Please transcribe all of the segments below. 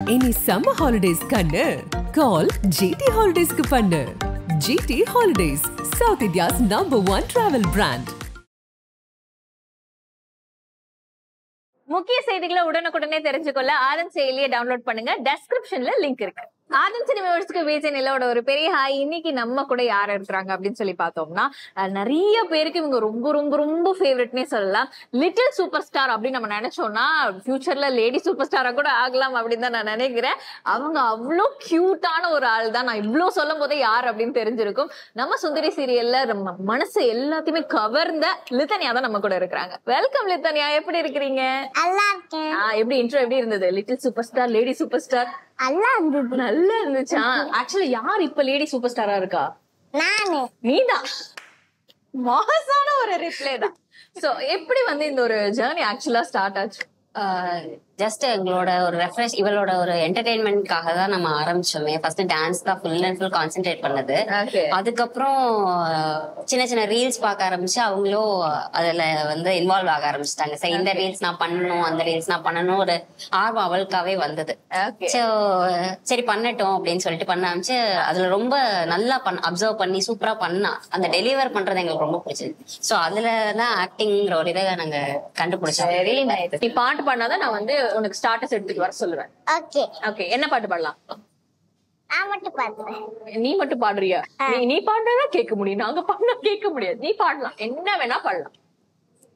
Any summer holidays kannu call GT Holidays ku pannu. GT Holidays, South India's #1 travel brand. முக்கிய செய்திகளை உடனுக்குடனே தெரிஞ்சுக்கொள்ள ஆதன் செயலியை download பண்ணுங்க. டெஸ்கிரிப்ஷன்ல link இருக்கு. ஆதன் சினிமாஸ்க்கு விஜய் நிலவோட ஒரு பெரிய ஹாய். இன்னைக்கு நம்ம கூட யார் இருக்கிறாங்க அப்படின்னு சொல்லி பார்த்தோம்னா, நிறைய பேருக்கு இவங்க ரொம்ப ரொம்ப ரொம்ப ஃபேவரட்னே சொல்லலாம். லிட்டில் சூப்பர் ஸ்டார் அப்படின்னு நம்ம நினைச்சோம்னா ஃபியூச்சர்ல லேடி சூப்பர் ஸ்டாரா கூட ஆகலாம் அப்படின்னு தான் நான் நினைக்கிறேன். அவங்க அவ்வளோ கியூட்டான ஒரு ஆள் தான். நான் இவ்வளோ சொல்லும் போதே யார் அப்படின்னு தெரிஞ்சிருக்கும். நம்ம சுந்தரி சீரியல்ல நம்ம மனசு எல்லாத்தையுமே கவர்ந்த லித்தனியா தான் நம்ம கூட இருக்கிறாங்க. வெல்கம் லித்தனியா, எப்படி இருக்கிறீங்க? எப்படி இன்ட்ரோ எப்படி இருந்தது? Little super star, lady super star நல்லா இருந்துச்சா? ஆக்சுவலி யார் இப்ப லேடி சூப்பர் ஸ்டாரா இருக்கா? நீதான். மாசான ஒரு ரிப்ளே தான். சோ எப்படி இந்த ஒரு ஜர்னி ஆக்சுவலா ஸ்டார்ட் ஆச்சு? ஜஸ்ட் எங்களோட ஒரு ரெஃப்ரெஷ், இவளோட ஒரு என்டர்டெயின்மெண்ட்காக தான் நம்ம ஆரம்பிச்சோமே. ஃபர்ஸ்ட் டான்ஸ் தான் ஃபுல் அண்ட் ஃபுல் கான்சென்ட்ரேட் பண்ணது. அதுக்கப்புறம் சின்ன சின்ன ரீல்ஸ் பார்க்க ஆரம்பிச்சு அவங்களும் அதுல இன்வால்வ் ஆக ஆரம்பிச்சிட்டாங்க. சரி, இந்த ரீல்ஸ் நான் பண்ணணும், அந்த ரீல்ஸ் நான் பண்ணணும், ஒரு ஆர்வம் அவளுக்காவே வந்தது. ஸோ சரி பண்ணட்டும் அப்படின்னு சொல்லிட்டு பண்ண ஆரம்பிச்சு அதுல ரொம்ப நல்லா அப்சர்வ் பண்ணி சூப்பரா பண்ணா. அந்த டெலிவர் பண்றது எங்களுக்கு ரொம்ப பிடிச்சது. ஸோ அதுலதான் ஆக்டிங்கிற ஒரு இதை நாங்க கண்டுபிடிச்சோம். நீ பாட்டு பண்ணாதான் நான் உனக்கு ஸ்டார்டர்ஸ் எடுத்துட்டு வர சொல்லுவேன். ஓகே, என்ன பாட்டு பாடலாம்? நீ மட்டும் பாடுறியா? நீ பாடுறதா கேட்க முடியும், நாங்க பாடினா கேட்க முடியாது. நீ பாடலாம், என்ன வேணா பாடலாம்.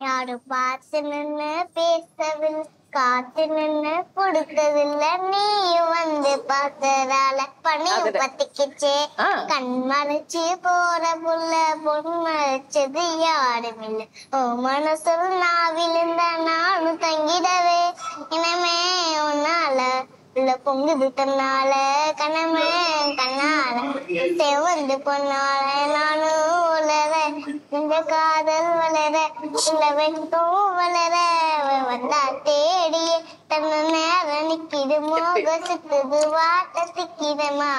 யாரும் பார்த்து நின்னு பேசவில்லை, காத்து நின்னு கொடுத்ததில்ல, நீ பார்த்ததால பணியும் பத்திக்கிச்சே. கண் மறைச்சு போற புள்ள பொன் மறைச்சது யாரும் இல்லை. ஓ மனசுல நான் விழுந்த நானும் தங்கிடவே, இனமே உன்னால உள்ள பொங்குது தன்னால, கனமே கண்ணால செவந்து பொன்னால நானும் உலர, இந்த காதல் வளர இல்ல வெட்டும் வளர, வந்தா தேடியே தன்ன நேரம் நிக்கிது, மோக சுத்துது வாட்ட சிக்கிதமா,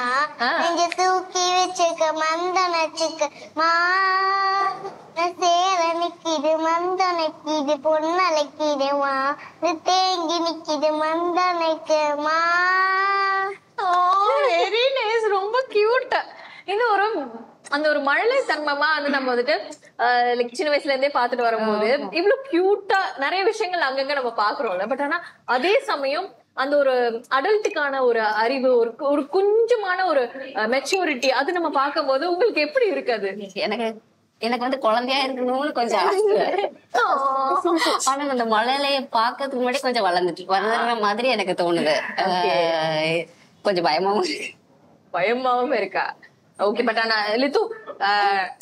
நெஞ்ச தூக்கி வச்சுக்க மந்தனச்சுக்க மா, சேர நிக்கிது மந்தனைக்கிது பொன்னலைக்கிதுமா, தேங்கி நிக்கிது மந்தனைக்குமா. வெரி நைஸ், ரொம்ப கியூட். இது ஒரு மழலை தன்மமா நம்ம சின்ன வயசுல இருந்தே பாத்துட்டு வரும்போது இவ்வளவு கியூட்டா நிறைய விஷயங்கள் அங்கங்க நம்ம பாக்குறோம்ல. பட் ஆனா அதே சமயம் அந்த ஒரு அடல்ட்டுக்கான ஒரு அறிவு, ஒரு கொஞ்சமான ஒரு மெச்சூரிட்டி, அது நம்ம பார்க்கும்போது உங்களுக்கு எப்படி இருக்காது? எனக்கு குழந்தையா இருக்கணும்னு கொஞ்சம் ஆசை. ஆனா அந்த மழையிலைய பாக்கிறதுக்கு முன்னாடி கொஞ்சம் வளர்ற மாதிரி எனக்கு தோணுது. கொஞ்சம் பயமாவும் இருக்கா? ஓகே, பட் ஆனா லித்து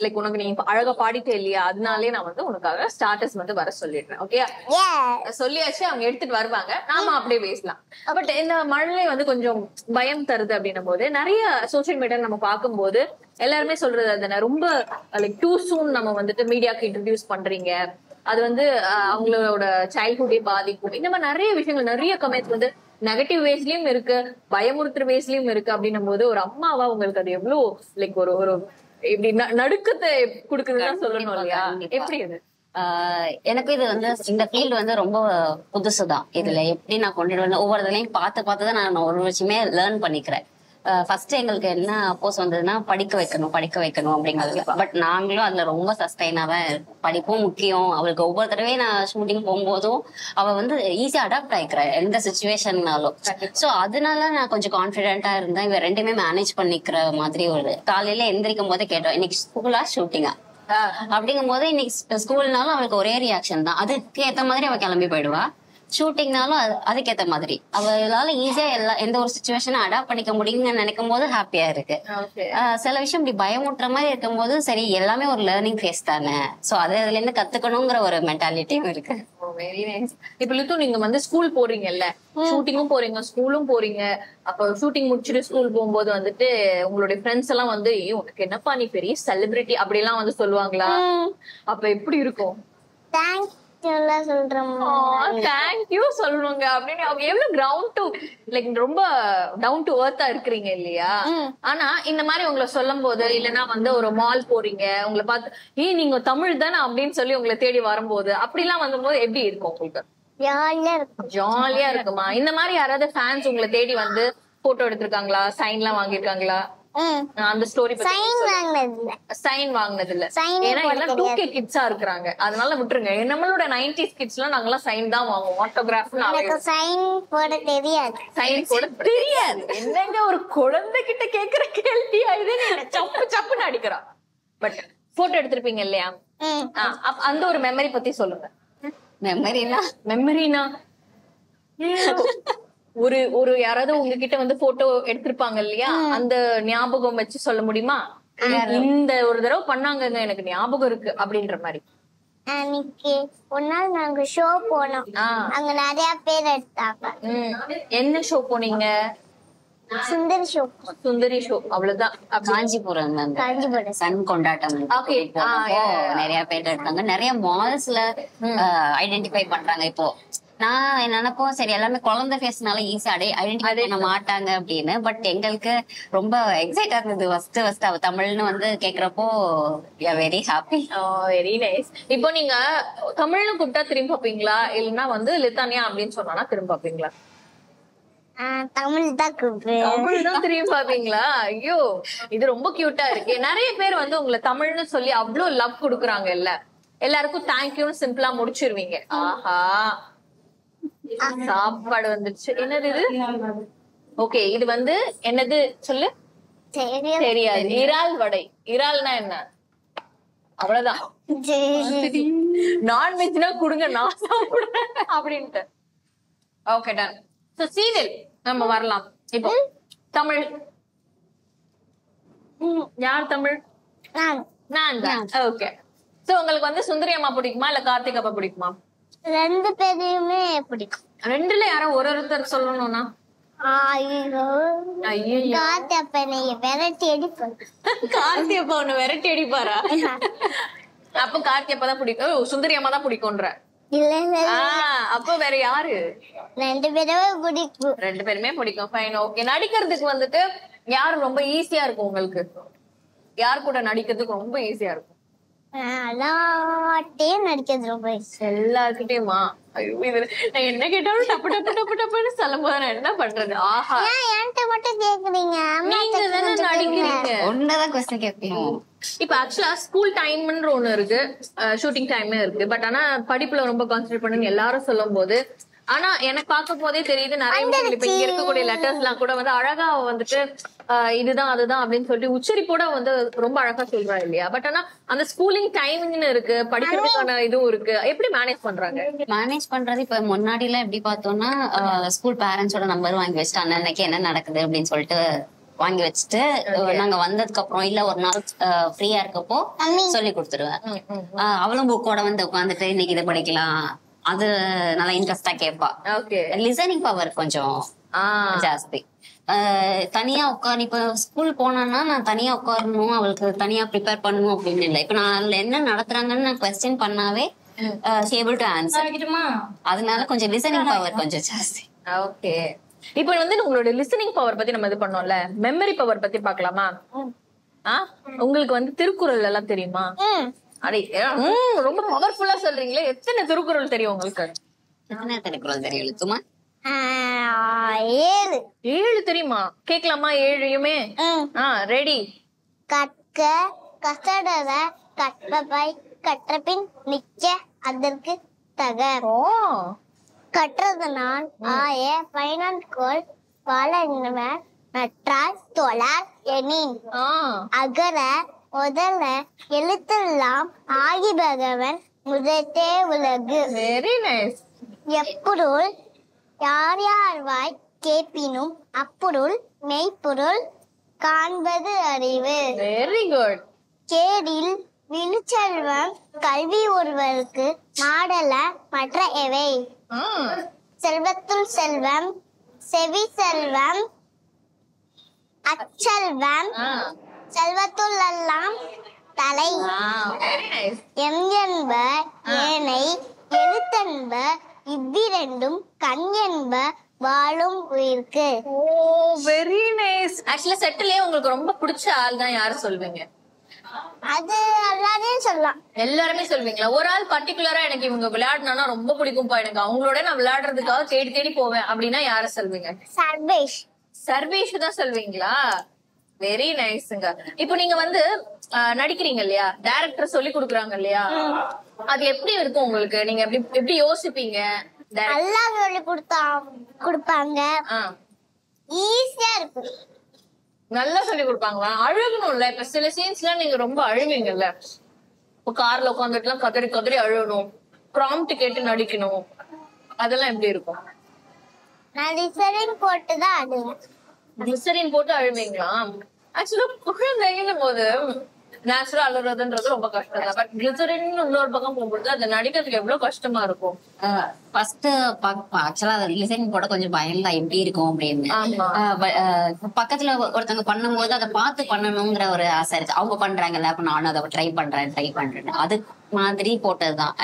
லைக் உனக்கு நீ அழகா பாடிட்டே இல்லையா, அதனாலே நான் உனக்காக ஸ்டார்டர்ஸ் வர சொல்லிடுறேன். ஓகே, சொல்லியாச்சு, அவங்க எடுத்துட்டு வருவாங்க, நாம அப்படியே பேசலாம். பட் இந்த மழை கொஞ்சம் பயம் தருது அப்படின்னும் போது நிறைய சோசியல் மீடியா நம்ம பார்க்கும்போது எல்லாருமே சொல்றது அதுதானே, ரொம்ப லைக் டூ சூன் நம்ம மீடியாக்கு இன்ட்ரடியூஸ் பண்றீங்க, அது அவங்களோட சைல்ட்ஹுட்டே பாதிக்கும், இந்த மாதிரி நிறைய விஷயங்கள், நிறைய கமெண்ட்ஸ் நெகட்டிவ் வேஸ்லயும் இருக்கு, பயமுறுத்துற வேஸ்லயும் இருக்கு. அப்படின்னும் போது ஒரு அம்மாவா உங்களுக்கு அது எவ்வளவு லைக் ஒரு இப்படி நடுக்கத்தை கொடுக்குதுன்னு சொல்லணும் இல்லையா? எப்படி அது? எனக்கு இது இந்த ஃபீல்டு ரொம்ப புதுசுதான். இதுல எப்படி நான் கொண்டுட்டு ஒவ்வொரு இதுலயும் பார்த்துதான் நான் ஒரு விஷயமே லேர்ன் பண்ணிக்கிறேன். ஃபர்ஸ்ட் எங்களுக்கு என்ன அப்போஸ் வந்ததுன்னா படிக்க வைக்கணும் அப்படிங்கிறது. பட் நாங்களும் அதுல ரொம்ப சஸ்டைனாவே படிப்பும் முக்கியம். அவளுக்கு ஒவ்வொரு தடவை நான் ஷூட்டிங் போகும்போதும் அவ ஈஸியா அடாப்ட் ஆயிக்கிறேன் எந்த சுச்சுவேஷன்னாலும். சோ அதனால நான் கொஞ்சம் கான்பிடென்டா இருந்தேன். இவ ரெண்டுமே மேனேஜ் பண்ணிக்கிற மாதிரி. ஒரு காலையில எந்திரிக்கும் போதே கேட்டோம், இன்னைக்கு ஸ்கூலா ஷூட்டிங்கா அப்படிங்கும் போது, இன்னைக்கு ஸ்கூல்னாலும் அவளுக்கு ஒரே ரியாக்ஷன் தான். அதுக்கு ஏத்த மாதிரி அவ கிளம்பி போயிடுவா. ஷூட்டிங்னாலும் அதுக்கேத்த மாதிரி அவளால ஈஸியா எந்த ஒரு சுச்சுவேஷனும் அடாப்ட் பண்ணிக்க முடியுங்கன்னு நினைக்கும் போது ஹாப்பியா இருக்கு. சில விஷயம் இப்படி பயமுட்டுற மாதிரி இருக்கும் போது சரி, எல்லாமே ஒரு லேர்னிங் ஃபேஸ் தானே. சோ அதுல இருந்து கத்துக்கணுங்கிற ஒரு மென்டாலிட்டியும் இருக்கு. Very nice. இப்ப லித்து, நீங்க ஸ்கூல் போறீங்கல்ல, ஷூட்டிங்கும் போறீங்க, ஸ்கூலும் போறீங்க. அப்ப ஷூட்டிங் முடிச்சுட்டு ஸ்கூல் போகும்போது உங்களுடைய ஃப்ரெண்ட்ஸ் எல்லாம் உனக்கு என்னப்பா நீ பெரிய செலிபிரிட்டி அப்படி எல்லாம் சொல்லுவாங்களா? அப்ப எப்படி இருக்கும்? தேங்க்யூ சொல்லுவாங்க அப்படின்னு. அவங்க எவ்வளவு கிரவுண்ட் டு லைக் ரொம்ப டவுன் டு எர்த்தா இருக்கிறீங்க இல்லையா? ஆனா இந்த மாதிரி உங்களை சொல்லும் போது, இல்லைன்னா ஒரு மால் போறீங்க, உங்களை பார்த்து நீங்க தமிழ் தானே அப்படின்னு சொல்லி உங்களை தேடி வரும்போது, அப்படிலாம் வரும்போது எப்படி இருக்கும் உங்களுக்கு? ஜாலியா இருக்கும். ஜாலியா இருக்குமா? இந்த மாதிரி யாராவது ஃபேன்ஸ் உங்களை தேடி வந்து போட்டோ எடுத்திருக்காங்களா, சைன் எல்லாம் வாங்கிருக்காங்களா? அந்த ஸ்டோரி சைன் வாங்கினது சைன் வாங்கினது இல்ல. ஏன்னா எல்லாம் 2K கிட்ஸா இருக்கிறாங்க, அதனால விட்டுருங்க. நம்மளோட 90s கிட்ஸ் எல்லாம் நாங்கெல்லாம் சைன் தான் வாங்குவோம். ஆட்டோகிராஃப் எனக்கு சைன் போட தெரியாது. சைன் போட தெரியாது. என்னங்க ஒரு குழந்தை கிட்ட கேக்குற கேள்வியா இது? சப்பு சப்புன்னு அடிக்கிறா. பட் போட்டோ எடுத்திருப்பீங்க இல்லையா? அந்த ஒரு மெமரி பத்தி சொல்லுங்க. மெமரினா ஒரு யாராவது உங்ககிட்ட வந்து போட்டோ எடுத்திருப்பாங்க இல்லையா, அந்த ஞாபகம் வச்சு சொல்ல முடியுமா? இந்த ஒரு தடவை பண்ணாங்கங்க, எனக்கு ஞாபகம் இருக்கு அப்படின்ற மாதிரி. அன்னைக்கு ஒரு நாள் நாங்க ஷோ போனோம், அங்க நிறைய பேர் எடுத்தாங்க. என்ன ஷோ போனீங்க? சுந்தரி ஷோ. சுந்தரி ஷோ, அவ்வளவுதான். காஞ்சிபுரம் சன் கொண்டாட்டம் நிறைய பேர் எடுத்தாங்க. நிறைய மால்ஸ்ல ஐடென்டிஃபை பண்றாங்க. இப்போ நான் நினைப்போம் சரி எல்லாமே குழந்தை ஃபேஸ்னால ஈஸியா ஐடென்டிஃபை பண்ண மாட்டாங்க அப்படின்னு. பட் எங்களுக்கு ரொம்ப எக்ஸைட்டா இருந்தது. ஃபர்ஸ்ட் அவ தமிழ்னு வந்து கேக்குறப்போ வெரி ஹாப்பி. Very nice. இப்போ நீங்க தமிழ்னு கூப்பிட்டா திரும்பி பாப்பீங்களா, இல்லன்னா வந்து லித்தானியா அப்படின்னு சொன்னா திரும்பி பாப்பீங்களா? தமிழ் தான் திரும்பி பாப்பீங்களா? ஐயோ, இது ரொம்ப கியூட்டா இருக்கு. நிறைய பேர் வந்து உங்களை தமிழ்னு சொல்லி அவ்வளவு லவ் கொடுக்குறாங்க இல்ல, எல்லாருக்கும் தேங்க்யூன்னு சிம்பிளா முடிச்சிருவீங்க. ஆஹா, சாப்பாடு வந்துருச்சு. என்னது இது? ஓகே, இது வந்து என்னது சொல்லு. தெரியாது. இறால் வடை. இறால்னா என்ன? அவ்வளவுதான். நான்வெஜ்னா கொடுங்க, நான் சாப்பிடுறேன் அப்படின்ட்டு. Okay, ton. சோ சீரியல் நம்ம வரலாம். இப்போ தமிழ் யார் தமிழ்? நான் தான். ஓகே. சோ உங்களுக்கு வந்து சுந்தரி அம்மா பிடிக்குமா இல்ல கார்த்திக் அப்பா பிடிக்குமா? ரெண்டு பேரையுமே பிடிக்கும். ரெண்டுல யாரோ ஒருத்தர் சொல்லணும்னா? கார்த்தி அப்பா விரட்டி அடிப்பாரு. கார்த்தி அப்பா உன்னை விரட்டி அடிப்பாரா? அப்ப கார்த்தி அப்பா தான் பிடிக்கும், சுந்தரி அம்மா தான் பிடிக்கும்ன்ற? அப்ப வேற யாரு? ரெண்டு பேருமே பிடிக்கும். ரெண்டு பேருமே பிடிக்கும். Fine, okay. நடிக்கிறதுக்கு வந்துட்டு யாரு ரொம்ப ஈஸியா இருக்கும் உங்களுக்கு? யார் கூட நடிக்கிறதுக்கு ரொம்ப ஈஸியா இருக்கும்? எல்லாத்தையும் நடிக்கிறது ரொம்ப எல்லாருக்கிட்டேயுமா? நான் என்ன கேட்டாலும் டப்பு டப்பு டப்பு டப்புன்னு சொல்லும் போது நான் என்ன பண்றது? ஆஹா, என்கிட்ட மட்டும் கேக்குறீங்க, நீங்க தானே நடிக்கிறீங்க. ஒன்னதான் கொஸ்டின் கேட்கணும். இப்ப ஆக்சுவலா ஸ்கூல் டைம்ன்ற ஒண்ணு இருக்கு, ஷூட்டிங் டைம் இருக்கு. பட் ஆனா படிப்புல ரொம்ப கான்சென்ட்ரேட் பண்ணுங்க எல்லாரும் சொல்லும் போது. ஆனா எனக்கு பார்க்கும் போதே தெரியுது நிறைய இப்ப இங்க இருக்கக்கூடிய லெட்டர்ஸ் எல்லாம் கூட வந்து அழகா வந்துட்டு இதுதான் அதுதான் அப்படின்னு சொல்லிட்டு உச்சரிப்போட வந்து ரொம்ப அழகா சொல்றா இல்லையா? பட் ஆனா அந்த ஸ்கூலிங் டைமிங்னு இருக்கு, படிக்கிறதுக்கான இதுவும் இருக்கு. எப்படி மேனேஜ் பண்றாங்க? மேனேஜ் பண்றது இப்ப முன்னாடி எல்லாம் எப்படி பார்த்தோம்னா ஸ்கூல் பேரண்ட்ஸோட நம்பர் வாங்கி வச்சுட்டு அன்னைக்கு என்ன நடக்குது அப்படின்னு சொல்லிட்டு வாங்கி வச்சுட்டு நாங்க வந்ததுக்கு அப்புறம் இல்ல ஒரு நாள் ஃப்ரீயா இருக்கப்போ சொல்லி கொடுத்துருவேன். அவளும் புக்கோட வந்து உட்காந்துட்டு இன்னைக்கு இதை படிக்கலாம், அது நல்லா இன்ட்ரெஸ்டா கேட்பா. லிசனிங் பவர் கொஞ்சம் ஜாஸ்தி. தனியா உட்காரு இப்ப ஸ்கூல் போனான்னா நான் தனியா உட்காரணும், அவளுக்கு தனியா ப்ரிப்பேர் பண்ணணும் அப்படின்னு இல்லை. இப்ப நான் என்ன நடத்துறாங்கன்னு நான் கொஸ்டின் பண்ணாவே able to answer. அதனால கொஞ்சம் லிசனிங் பவர் கொஞ்சம் ஜாஸ்தி. ஓகே, இப்ப வந்து உங்களோட லிசனிங் பவர் பத்தி நம்ம இது பண்ணோம்ல, மெமரி பவர் பத்தி பாக்கலாமா? உங்களுக்கு வந்து திருக்குறள் எல்லாம் தெரியுமா? அடே ரொம்ப பவர்ஃபுல்லா சொல்றீங்களே, எத்தனை திருக்குறள் தெரியும் உங்களுக்கு? எத்தனை திருக்குறள் தெரியும்? சும்மா 7 தெரியுமா? கேட்கலாமா? 7யுமே ரெடி. கற்க கசடர கற்பவை கற்றபின் நிக்க அதற்கு தக. கற்றதனால் ஆய பயனான்கோள் பலனவர் நற்றால் தொழார் எனின் அகர முதல்ல எழுத்தெல்லாம் ஆகி பகவன் முதற்றே உலகு. Very nice. எப்பொருள் யார் யார்வாய் கேட்பினும் அப்பொருள் மெய்ப்பொருள் காண்பது அறிவு. Very good. கேடில் விழுச்செல்வம் கல்வி ஒருவருக்கு மாடல மற்ற எவை. செல்வத்துள் செல்வம் செவி செல்வம் அச்செல்வம் செல்வத்துள் எல்லாம் தலை. எம் என்ப ஏனை எழுத்தென்ப இவ்விரண்டும் கண் என்ப வாழும் உயிருக்கு. Very nice. ஆக்சுவலா செட்டிலே உங்களுக்கு ரொம்ப பிடிச்ச ஆள் தான் யாரு சொல்வீங்க? அது எல்லாரையும் சொல்லலாம். எல்லாருமே சொல்வீங்களா? ஒரு ஆள் பர்டிகுலரா எனக்கு இவங்க விளையாடுனா ரொம்ப பிடிக்கும்பா, எனக்கு அவங்களோட நான் விளையாடுறதுக்காக தேடி தேடி போவேன் அப்படின்னா யார சொல்வீங்க? சர்வேஷ். சர்வேஷ் தான் சொல்வீங்களா? வெரி நைஸ்ங்க. இப்போ நீங்க வந்து நடிக்கிறீங்க இல்லையா, டைரக்டர் சொல்லி கொடுக்குறாங்க இல்லையா, அது எப்படி இருக்கும் உங்களுக்கு? நீங்க எப்படி எப்படி யோசிப்பீங்க? நல்லா சொல்லி கொடுப்பாங்க, ஈஸியா இருக்கும். நல்லா சொல்லி கொடுப்பாங்களா? அழுகணும்ல, இப்ப சில சீன்ஸ்ல நீங்க ரொம்ப அழுவீங்கல்ல, இப்ப கார்ல உட்காந்துட்டு எல்லாம் கதறி கதறி அழுகணும், ப்ராம்ப்ட் கேட்டு நடிக்கணும், அதெல்லாம் எப்படி இருக்கும்? நான் லிசரின் போட்டுதான் அழுவேன். கிளிசரின் போட்டு அழுவீங்களா? ஆக்சுவலா குழந்தைங்கும் போது நேச்சுரல் அழுறதுன்றது ரொம்ப கஷ்டம் தான். பட் கிளிசரின் இன்னொரு பக்கம் போகும்போது அது நடிக்கிறதுக்கு எவ்வளவு கஷ்டமா இருக்கும். ஃபர்ஸ்ட் ஆக்சுவலா லிசனிங் போட கொஞ்சம் பயம் தான், எப்படி இருக்கும் அப்படின்னு. பக்கத்துல ஒருத்தவங்க பண்ணும்போது அதை பார்த்து பண்ணணுங்கிற ஒரு ஆசை இருக்கு. அவங்க பண்றாங்கல்ல, அப்ப நானும் அதை ட்ரை பண்றேன் அது மாதிரி போட்டதுதான்.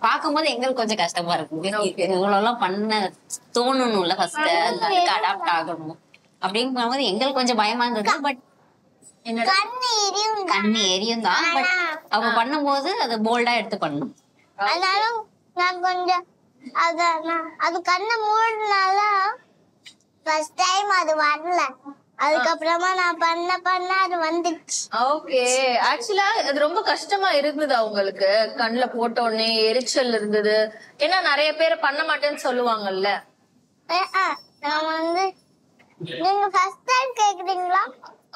பாக்கும்போது எங்களுக்கு கொஞ்சம் கஷ்டமா இருக்கும். இவ்வளவு எல்லாம் பண்ண தோணணும்ல, ஃபர்ஸ்ட் அதுக்கு அடாப்ட் ஆகணும் அப்படின்னு போகும்போது எங்களுக்கு கொஞ்சம் பயமா இருந்தது. பட் கண்ணு எரியும் தான். பட் அவங்க பண்ணும்போது அதை போல்டா எடுத்து பண்ணணும். அதனால நான் கொஞ்சம் அது கண்ணை மூடினால ஃபர்ஸ்ட் டைம் அது வரல. அதுக்கப்புறமா நான் பண்ண அது வந்துச்சு. ஓகே, ஆக்சுவலா அது ரொம்ப கஷ்டமா இருந்தது அவங்களுக்கு. கண்ணுல போட்ட உடனே எரிச்சல் இருந்தது. ஏன்னா நிறைய பேர் பண்ண மாட்டேன்னு சொல்லுவாங்கல்ல. நான் வந்து நீங்க ஃபர்ஸ்ட் டைம் கேக்குறீங்களா?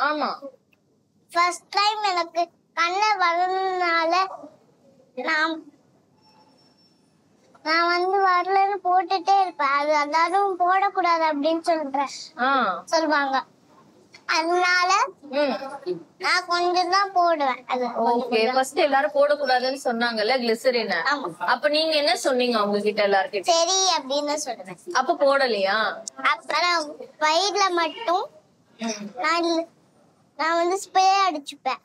ஆமா, ஃபர்ஸ்ட் டைம் எனக்கு கண்ணை வரதுனால நான் வந்து வரலன்னு போட்டுட்டே இருப்பேன். அது எல்லாரும் போடக்கூடாது அப்படின்னு சொல்லுவாங்க. அதனால நான் கொஞ்சம் தான் போடுவேன். அது ஓகே. ஃபர்ஸ்ட் எல்லாரும் போடக்கூடாதுன்னு சொன்னாங்கல்ல கிளிசரின். அப்ப நீங்க என்ன சொன்னீங்க அவங்க கிட்ட? எல்லாருக்கிட்ட சரி அப்படின்னு சொல்லுவேன். அப்ப போடலையா? அப்புறம் வயிறுல மட்டும் நான் வந்து ஸ்ப்ரே அடிச்சுப்பேன்.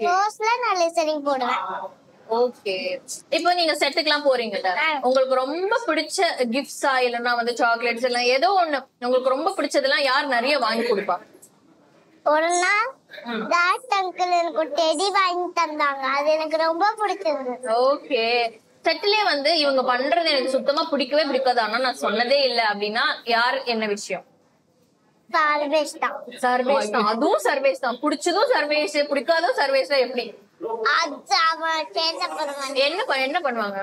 ரோஸ்ல நான் லிசரிங் போடுவேன். ஓகே. இப்போ நீங்க செட்டுக்குலாம் போறீங்கல்ல, உங்களுக்கு ரொம்ப பிடிச்ச கிஃப்ட்ஸா இல்லன்னா வந்து சாக்லேட்ஸ் எல்லாம் ஏதோ ஒண்ணு உங்களுக்கு ரொம்ப பிடிச்சதெல்லாம் யார் நிறைய வாங்கி கொடுப்பா? ஒரு நாள் டாட் அங்கிள் எனக்கு டெடி வாங்கி தந்தாங்க. அது எனக்கு ரொம்ப பிடிச்சது. ஓகே. செட்லயே வந்து இவங்க பண்றது எனக்கு சுத்தமா பிடிக்கவே பிடிக்காது, ஆனா நான் சொன்னதே இல்ல அப்படின்னா யார், என்ன விஷயம்? சர்வேஷ் தான். சர்வேஷ் தான். அதுவும் சர்வேஷ் தான். பிடிச்சதும் சர்வேஷ், பிடிக்காதும் சர்வேஷ். எப்படி? என்ன பண்ணுவாங்க?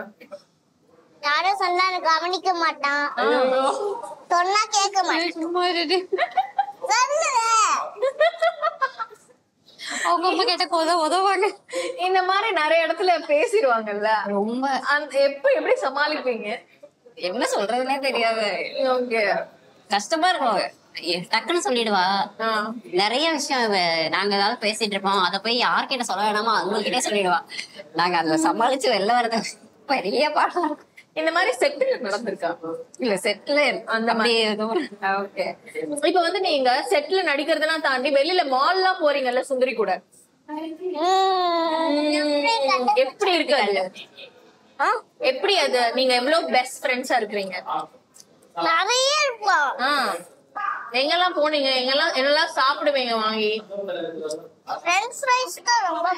யாரும் சொன்னா கவனிக்க மாட்டான், சொன்னா கேட்க மாட்டான். அவங்க அம்மா கேட்ட உதவாங்க. இந்த மாதிரி நிறைய இடத்துல பேசிடுவாங்கல்ல. ரொம்ப எப்படி சமாளிப்பீங்க? என்ன சொல்றதுன்னே தெரியாது. ஓகே, கஷ்டமா இருக்கும். டக்குன்னு சொல்லிடுவா. நிறைய விஷயம் நாங்க ஏதாவது பேசிட்டு இருப்போம், அத போய் யார்கிட்ட சொல்ல வேணாமோ அவங்ககிட்டே சொல்லிடுவா. நாங்க அதுல சமாளிச்சு வெளில வர்றது பெரிய பாடம் இருக்கும். இந்த மாதிரி செட்ல நடந்திருக்கா? இல்ல செட்ல அந்த மாதிரி. ஓகே. இப்ப வந்து நீங்க செட்ல நடிக்கிறதெல்லாம் தாண்டி வெளியில மால்லாம் போறீங்கல்ல சுந்தரி கூட, எப்படி இருக்கு அது? எப்படி அது? நீங்க எவ்வளவு பெஸ்ட் ஃப்ரெண்ட்ஸா இருக்கிறீங்க? நிறைய இருப்போம். எங்கெல்லாம் போனீங்க? என்னெல்லாம் சாப்பிடுவீங்க வாங்கி? ஃப்ரெஞ்ச் ஃப்ரைஸ் தான் ரொம்ப.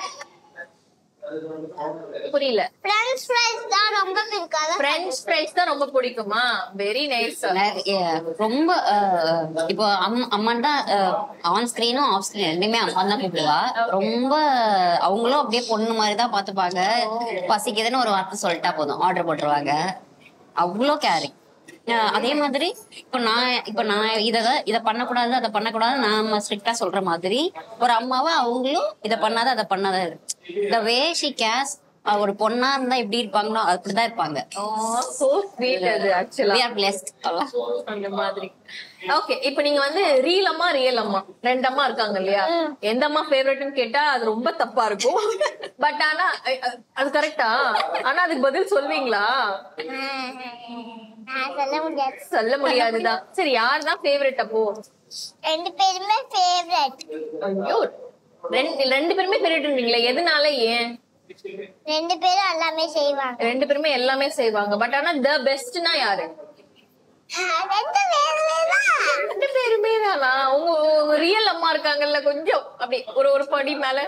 புரியல. ஃப்ரெஞ்ச் ஃப்ரைஸ் தான் ரொம்ப பிடிக்கும். ஃப்ரெஞ்ச் ஃப்ரைஸ் தான் ரொம்ப பிடிக்குமா? Very nice. ரொம்ப இப்போ அம்மான் தான் ஆன் ஸ்கிரீனும் ஆஃப் ஸ்கிரீன் ரெண்டுமே அம்மா தான் கூப்பிடுவா. ரொம்ப அவங்களும் அப்படியே பொண்ணு மாதிரிதான் பாத்துப்பாங்க. பசிக்குதுன்னு ஒரு வார்த்தை சொல்லிட்டா போதும் ஆர்டர் போட்டுருவாங்க. அவ்வளோ கேரிங். அதே மாதிரி இப்ப நான் இத பண்ணக்கூடாது அதை பண்ணக்கூடாது நாம ஸ்ட்ரிக்டா சொல்ற மாதிரி ஒரு அம்மாவை அவங்களும் இதை பண்ணாத அதை பண்ணாத the way she cares. ஒரு பொண்ணா இருந்தா எப்படி இருப்பாங்களோ அப்படிதான் இருப்பாங்க. அந்த மாதிரி. ஓகே. இப்ப நீங்க வந்து ரியல் அம்மா ரெண்டு அம்மா இருக்காங்க இல்லையா? எந்த அம்மா ஃபேவரட்னு கேட்டா அது ரொம்ப தப்பா இருக்கும். பட் ஆனா அது கரெக்டா? ஆனா அதுக்கு பதில் சொல்வீங்களா? சொல்ல முடியாதுதான். சரி, யாருதான் ஃபேவரட் அப்போ? ரெண்டு பேருமே ஃபேவரட். ஐயோ, ரெண்டு பேருமே ஃபேவரட்ன்றீங்களே, எதனால? ஏன்? ரெண்டு பேரும் எல்லாமே செய்வாங்க. ரெண்டு பேருமே எல்லாமே செய்வாங்க. பட் ஆனா தி பெஸ்ட்னா யாரு? ரெண்டு பேருமே தானா? உங்க ரியல் அம்மா இருக்காங்கல்ல, கொஞ்சம் அப்படி ஒரு படி மேல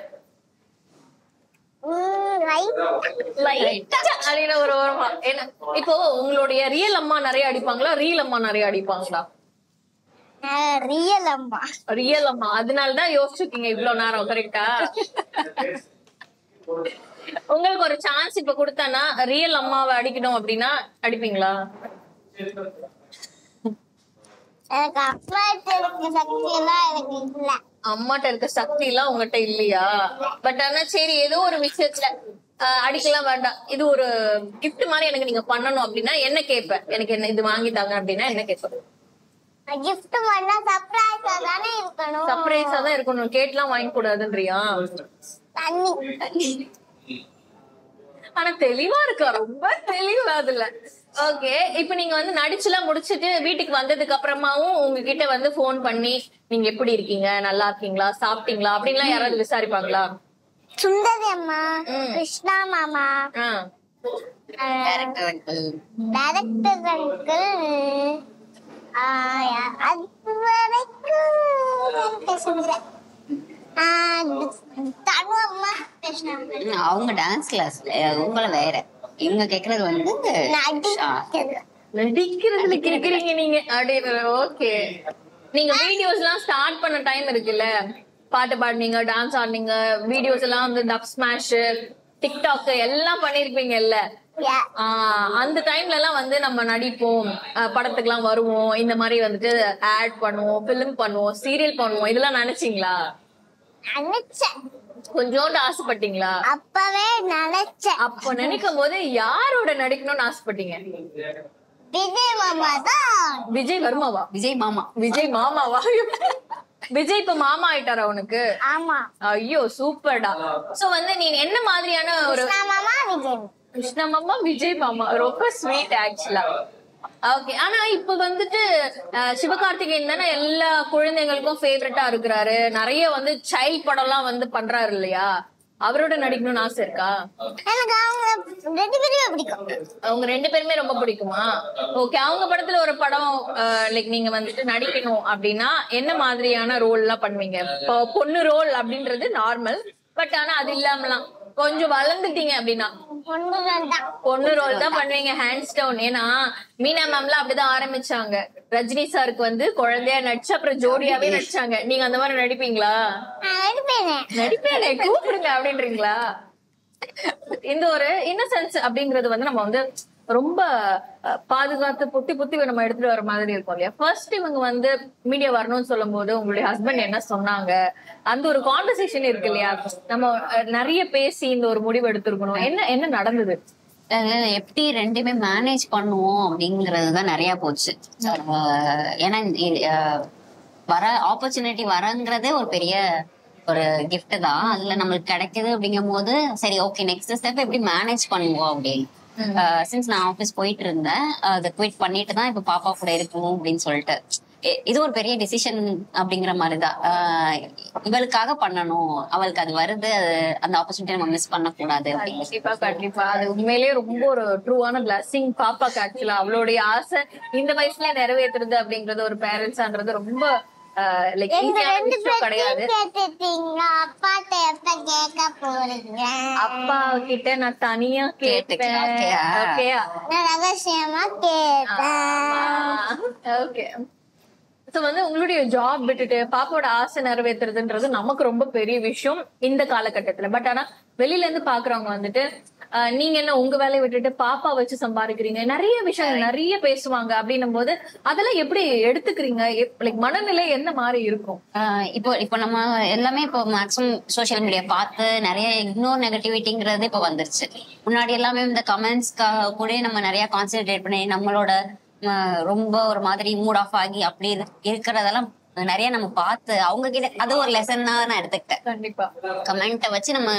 அப்படின்னு ஒரு ஓரமா என்ன இப்போ உங்களுடைய ரியல் அம்மா நிறைய அடிப்பாங்களா, ரியல் அம்மா நிறைய அடிப்பாங்களா? ரியல் அம்மா. ரியல் அம்மா, அதனாலதான் யோசிச்சிருக்கீங்க இவ்வளவு நேரம். கரெக்டா? உங்களுக்கு ஒரு சான்ஸ் இப்ப கொடுத்தானா ரியல் அம்மாவை அடிக்கணும் அப்படின்னா அடிப்பீங்களா? எனக்கு அம்மாட்ட இருக்க சக்தி எல்லாம் எனக்கு இல்ல. அம்மாட்ட இருக்க சக்தி எல்லாம் உங்ககிட்ட இல்லையா? பட் ஆனா சரி, ஏதோ ஒரு விஷயத்துல அடிக்கலாம் வேண்டாம், இது ஒரு கிஃப்ட் மாதிரி எனக்கு நீங்க பண்ணணும் அப்படின்னா என்ன கேட்பேன்? எனக்கு என்ன இது வாங்கிட்டாங்க அப்படின்னா என்ன கேட்பேன்? கிஃப்ட் பண்ணா சர்ப்ரைஸா தானே இருக்கணும். சர்ப்ரைஸா தான் இருக்கணும், கேட்லாம் வாங்கி கூடாதுன்றியா? தண்ணி. ஆனா தெளிவா இருக்கா, ரொம்ப தெளிவா அதுல. ஓகே, இப்ப நீங்க வந்து நடிச்சுலாம் முடிச்சிட்டு வீட்டுக்கு வந்ததுக்கு அப்புறமாவும் உங்ககிட்ட வந்து போன் பண்ணி நீங்க எப்படி இருக்கீங்க, நல்லா இருக்கீங்களா, சாப்பிட்டீங்களா அப்படின்லாம் யாராவது விசாரிப்பாங்களா? சுந்தரி அம்மா, கிருஷ்ணா மாமா, டைரக்டர் அங்கிள், அது வரைக்கும் பேசுறேன். தனு அம்மா, கிருஷ்ணா அம்மா. அவங்க டான்ஸ் கிளாஸ்ல உங்களை வேற, இவங்க கேக்குறது வந்து நடிக்கிறதுல கேக்குறீங்க நீங்க அப்படின்னு. ஓகே, நீங்க வீடியோஸ் எல்லாம் ஸ்டார்ட் பண்ண டைம் இருக்குல்ல, பாட்டு பாடுனீங்க, டான்ஸ் ஆடுனீங்க, வீடியோஸ் எல்லாம் வந்து டப் ஸ்மாஷ், டிக்டாக் எல்லாம் பண்ணிருப்பீங்கல்ல. அந்த டைம்ல எல்லாம் வந்து நம்ம நடிப்போம், படத்துக்கு எல்லாம் வருவோம், இந்த மாதிரி வந்துட்டு ஆட் பண்ணுவோம், பிலிம் பண்ணுவோம், சீரியல் பண்ணுவோம், இதெல்லாம் நினைச்சீங்களா? நினைச்சேன். கொஞ்சோண்டு ஆசைப்பட்டீங்களா? அப்பவே நினைச்சேன். அப்ப நினைக்கும் போது யாரோட நடிக்கணும்னு ஆசைப்பட்டீங்க? விஜய் மாமா தான். விஜய் வர்மாவா? விஜய் மாமா. விஜய் மாமாவா? விஜய் இப்ப மாமா ஆயிட்டாரா உனக்கு? ஆமா. ஐயோ சூப்பர்டா. சோ வந்து நீ என்ன மாதிரியான ஒரு மாமா விஜய், கிருஷ்ணா மாமா விஜய் மாமா, ரொம்ப ஸ்வீட் ஆக்சுவலா. ஓகே, ஆனா இப்ப வந்துட்டு சிவகார்த்திகேயன் தானே எல்லா குழந்தைங்களுக்கும் ஃபேவரட்டா இருக்கிறாரு, நிறைய வந்து சைல்ட் படம் எல்லாம் வந்து பண்றாரு இல்லையா? அவரோட நடிக்கணும்னு ஆசை இருக்கா? எனக்கு அவங்க ரெண்டு பேருமே பிடிக்கும். அவங்க ரெண்டு பேருமே ரொம்ப பிடிக்குமா? ஓகே, அவங்க படத்துல ஒரு படம் லைக் நீங்க வந்துட்டு நடிக்கணும் அப்படின்னா என்ன மாதிரியான ரோல் எல்லாம் பண்ணுவீங்க? பொண்ணு ரோல் அப்படின்றது நார்மல், பட் ஆனா அது இல்லாமலாம் கொஞ்சம் வளர்ந்துட்டீங்க அப்படின்னா பொண்ணு ரோல் தான் பண்ணுவீங்க, ஹேண்ட்ஸ் டவுன். ஏன்னா மீனா மேம்லாம் அப்படிதான் ஆரம்பிச்சாங்க, ரஜினி சாருக்கு வந்து குழந்தையா நடிச்சு அப்புறம் ஜோடியாவே நடிச்சாங்க. நீங்க அந்த மாதிரி நடிப்பீங்களா? நடிப்பேனே, கூப்பிடுங்க அப்படின்றீங்களா? இந்த ஒரு இன்னசென்ஸ் அப்படிங்கறது வந்து நம்ம வந்து ரொம்ப பாதுகாத்து புத்தி புத்தி நம்ம எடுத்துட்டு வர மாதிரி இருக்கும் இல்லையா? ஃபர்ஸ்ட் இவங்க வந்து மீடியா வரணும்னு சொல்லும் போது உங்களுடைய ஹஸ்பண்ட் என்ன சொன்னாங்க, அந்த ஒரு கான்வர்சேஷன் இருக்கு இல்லையா? நம்ம நிறைய பேசி இந்த ஒரு முடிவு எடுத்திருக்கணும். என்ன என்ன நடந்தது? எப்படி ரெண்டுமே மேனேஜ் பண்ணுவோம் அப்படிங்கறதுதான் நிறைய போச்சு. ஏன்னா வர ஆப்பர்ச்சுனிட்டி வரங்கிறதே ஒரு பெரிய ஒரு கிஃப்ட் தான். அதுல நம்மளுக்கு கிடைக்குது அப்படிங்கும் போது சரி ஓகே, நெக்ஸ்ட் ஸ்டெப் எப்படி மேனேஜ் பண்ணுவோம் அப்படின்னு. சின்ஸ் நான் ஆபீஸ் போயிட்டு இருந்தேன், அதை குவிட் பண்ணிட்டு தான் இப்ப பாப்பா கூட இருக்கணும் அப்படின்னு சொல்லிட்டு, இது ஒரு பெரிய டிசிஷன் அப்படிங்கிற மாதிரிதான். இவளுக்காக பண்ணணும், அவளுக்கு அது வருது, அந்த ஆப்பர்ச்சுனிட்டி நம்ம மிஸ் பண்ண கூடாது. கண்டிப்பா கண்டிப்பா, அது உண்மையிலேயே ரொம்ப ஒரு ட்ரூவான பிளஸிங் பாப்பாக்கு. ஆக்சுவலா அவளுடைய ஆசை இந்த வயசுல நிறைவேற்றுறது அப்படிங்கறது ஒரு பேரண்ட்ஸ்ன்றது ரொம்ப கிடையாது. அப்பா கிட்ட நான் தனியா கேட்டேன், ரகசியமா கேட்டேன். ஓகே, சோ வந்து உங்களுடைய ஜாப் விட்டுட்டு பாப்பாவோட ஆசை நிறைவேற்றுறதுன்றது நமக்கு ரொம்ப பெரிய விஷயம் இந்த காலகட்டத்துல. பட் ஆனா வெளியில இருந்து பாக்குறவங்க வந்துட்டு நீங்க என்ன உங்க வேலையை விட்டுட்டு பாப்பா வச்சு சம்பாதிக்கிறீங்க, நிறைய விஷயங்கள் நிறைய பேசுவாங்க. அப்படின்னும் போது அதெல்லாம் எப்படி எடுத்துக்கிறீங்க? லைக் மனநிலை என்ன மாதிரி இருக்கும்? இப்போ நம்ம எல்லாமே இப்போ மேக்ஸிமம் சோசியல் மீடியா பார்த்து நிறைய இக்னோர் நெகட்டிவிட்டிங்கிறது இப்போ வந்துருச்சு. முன்னாடி எல்லாமே இந்த கமெண்ட்ஸ்க்காக கூட நம்ம நிறைய கான்சென்ட்ரேட் பண்ணி நம்மளோட ரொம்ப ஒரு மாதிரி மூட் ஆஃப் ஆகி அப்படி இருக்கிறதெல்லாம் நிறைய நம்ம பார்த்து அவங்க கிட்ட அது ஒரு லெசன் தான் நான் எடுத்துக்கிட்டேன். கண்டிப்பா கமெண்ட்டை வச்சு நம்ம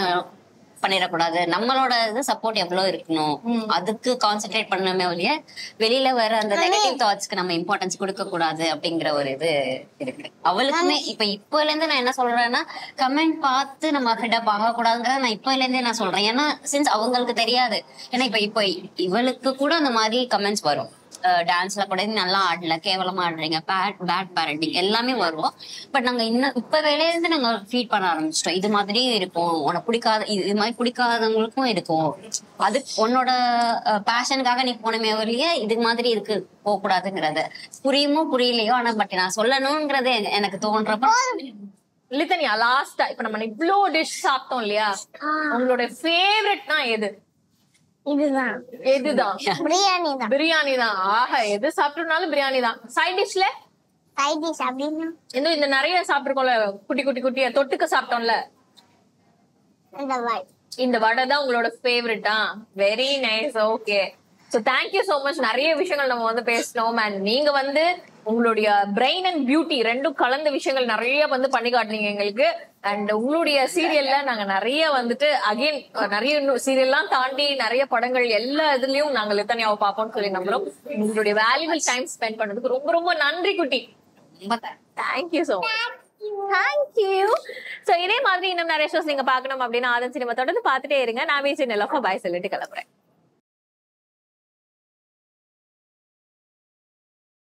பண்ணிடக்கூடாது, நம்மளோட இது சப்போர்ட் எவ்வளவு இருக்கணும் அதுக்கு கான்சென்ட்ரேட் பண்ணவே ஒழிய வெளியில வர அந்த நெகட்டிவ் தாட்ஸ்க்கு நம்ம இம்பார்ட்டன்ஸ் கொடுக்க கூடாது அப்படிங்கிற ஒரு இது இருக்கு அவளுக்குமே. இப்பல இருந்து நான் என்ன சொல்றேன்னா, கமெண்ட் பார்த்து நம்ம ஹெட்டப் ஆக கூடாதுங்கிறத நான் இப்பல இருந்தே நான் சொல்றேன். ஏன்னா சின்ஸ் அவங்களுக்கு தெரியாது. ஏன்னா இப்ப இவளுக்கு கூட அந்த மாதிரி கமெண்ட்ஸ் வரும். டான்ஸ்ல கூட நல்லா ஆடல, கேவலமா ஆடுறீங்க, பேட் பேரண்டிங் எல்லாமே வரும். பட் நாங்க இன்னும் இப்ப வேலையில இருந்து நாங்க ஃபீட் பண்ண ஆரம்பிச்சிட்டோம். இது மாதிரியும் இருக்கும், உனக்கு பிடிக்காத இது மாதிரி பிடிக்காதவங்களுக்கும் இருக்கும். அது உன்னோட பேஷனுக்காக நீ போனமே வரலையே, இது மாதிரி இருக்கு போக கூடாதுங்கிறத புரியுமோ புரியலையோ, ஆனா பட் நான் சொல்லணும்ங்கிறது எனக்கு தோன்றப்ப. லித்தனியா, லாஸ்டா இப்ப நம்ம இவ்ளோ டிஷ் சாப்பிட்டோம் இல்லையா, உங்களோட ஃபேவரட்னா எது? இதுதான். எதுதான்? பிரியாணி தான். பிரியாணி தான். ஆஹா, எது சாப்பிட்டோம்னாலும் பிரியாணி தான். சைட் டிஷ்ல சைட் டிஷ் அப்படின்னா இன்னும் இந்த நிறைய சாப்பிட்டுருக்கோம்ல, குட்டி குட்டி குட்டியா தொட்டுக்க சாப்பிட்டோம்ல, இந்த வடை. இந்த வடை தான் உங்களோட ஃபேவரட்டா? Very nice. Okay, so thank you so much. நிறைய விஷயங்கள் நம்ம வந்து பேசணும். அண்ட் நீங்க வந்து உங்களுடைய பிரெயின் அண்ட் பியூட்டி ரெண்டும் கலந்த விஷயங்கள் நிறைய வந்து பண்ணி காட்டுனீங்க எங்களுக்கு. அண்ட் உங்களுடைய சீரியல்ல நாங்க நிறைய வந்துட்டு அகைன் நிறைய சீரியல்லாம் தாண்டி நிறைய படங்கள் எல்லா இதுலயும் நாங்க லித்தனியாவை பார்ப்போம்னு சொல்லி நம்புறோம். உங்களுடைய வேல்யூபிள் டைம் ஸ்பெண்ட் பண்ணதுக்கு ரொம்ப ரொம்ப நன்றி குட்டி. Thank you so much. Thank you. So இதே மாதிரி இன்னும் நிறைய ஷோஸ் நீங்க பாக்கணும் அப்படின்னா ஆதன் சினிமா தொடர்ந்து பாத்துட்டே இருங்க. நான் விஜய் நிலஃபா பாய் சொல்லிட்டு கிளம்புறேன்.